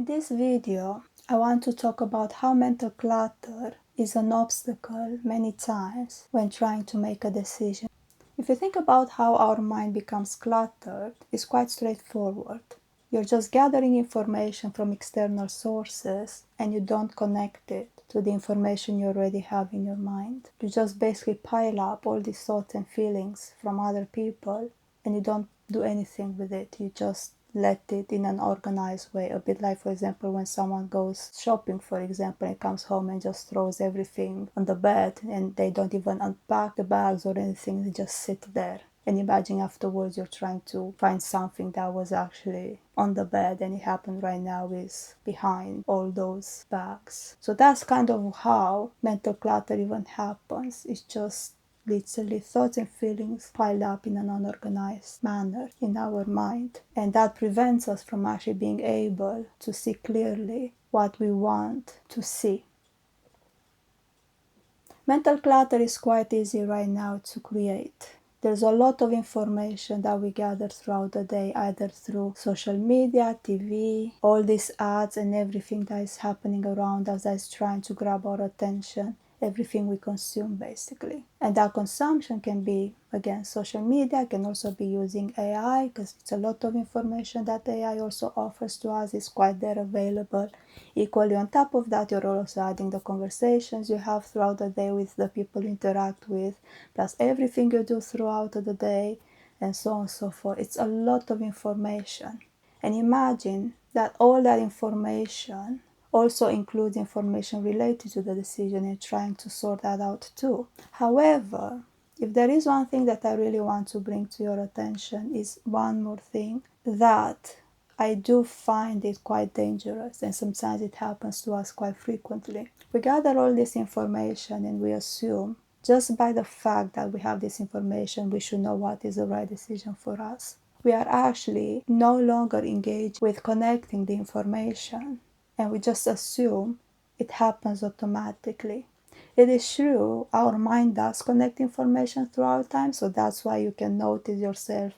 this video, I want to talk about how mental clutter is an obstacle many times when trying to make a decision. If you think about how our mind becomes cluttered, it's quite straightforward. You're just gathering information from external sources and you don't connect it to the information you already have in your mind. You just basically pile up all these thoughts and feelings from other people and you don't do anything with it. You just let it in an organized way, a bit like, for example, when someone goes shopping, for example, and comes home and just throws everything on the bed and they don't even unpack the bags or anything, they just sit there. And imagine afterwards you're trying to find something that was actually on the bed and it happened right now is behind all those bags. So that's kind of how mental clutter even happens. It's just literally thoughts and feelings piled up in an unorganized manner in our mind. And that prevents us from actually being able to see clearly what we want to see. Mental clutter is quite easy right now to create. There's a lot of information that we gather throughout the day, either through social media, TV, all these ads and everything that is happening around us that is trying to grab our attention, everything we consume basically. And that consumption can be, again, social media, can also be using AI, because it's a lot of information that AI also offers to us, is quite there available. Equally on top of that, you're also adding the conversations you have throughout the day with the people you interact with, plus everything you do throughout the day, and so on and so forth. It's a lot of information. And imagine that all that information also includes information related to the decision and trying to sort that out too. However, if there is one thing that I really want to bring to your attention, is one more thing that I do find it quite dangerous, and sometimes it happens to us quite frequently. We gather all this information and we assume just by the fact that we have this information, we should know what is the right decision for us. We are actually no longer engaged with connecting the information, and we just assume it happens automatically. It is true, our mind does connect information throughout time, so that's why you can notice yourself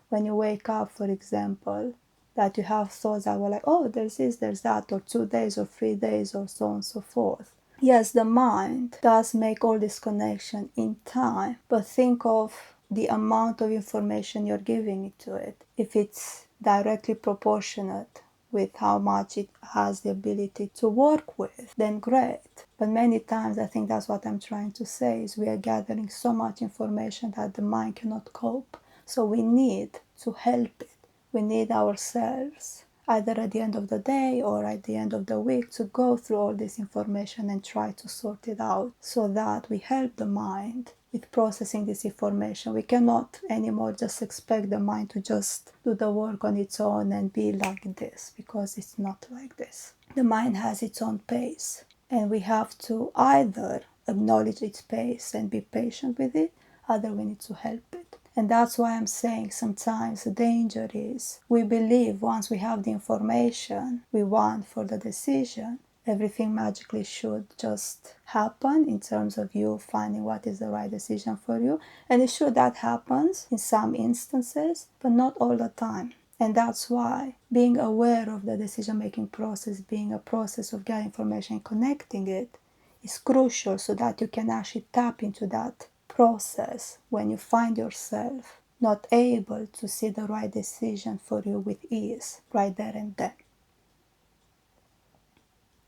when you wake up, for example, that you have thoughts that were like, oh, there's this, there's that, or 2 days or 3 days, or so on and so forth. Yes, the mind does make all this connection in time, but think of the amount of information you're giving to it. If it's directly proportionate with how much it has the ability to work with, then great. But many times, I think that's what I'm trying to say, is we are gathering so much information that the mind cannot cope. So we need to help it. We need ourselves, either at the end of the day or at the end of the week, to go through all this information and try to sort it out so that we help the mind with processing this information. We cannot anymore just expect the mind to just do the work on its own and be like this, because it's not like this. The mind has its own pace, and we have to either acknowledge its pace and be patient with it, either we need to help it. And that's why I'm saying sometimes the danger is we believe once we have the information we want for the decision, everything magically should just happen in terms of you finding what is the right decision for you. And it's true that happens in some instances, but not all the time. And that's why being aware of the decision-making process, being a process of getting information and connecting it, is crucial so that you can actually tap into that process when you find yourself not able to see the right decision for you with ease right there and then.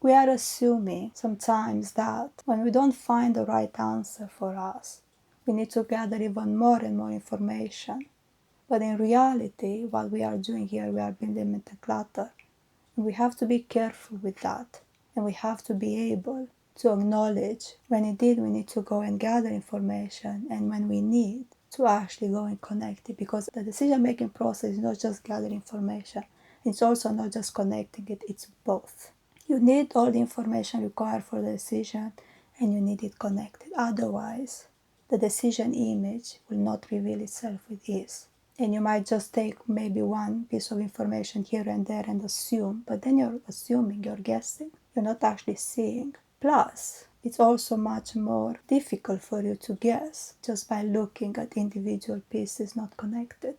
We are assuming sometimes that when we don't find the right answer for us, we need to gather even more and more information. But in reality, what we are doing here, we are building mental clutter. And we have to be careful with that. And we have to be able to acknowledge when indeed we need to go and gather information, and when we need to actually go and connect it. Because the decision-making process is not just gathering information. It's also not just connecting it, it's both. You need all the information required for the decision, and you need it connected. Otherwise, the decision image will not reveal itself with ease. And you might just take maybe one piece of information here and there and assume, but then you're assuming, you're guessing, you're not actually seeing. Plus, it's also much more difficult for you to guess just by looking at individual pieces not connected.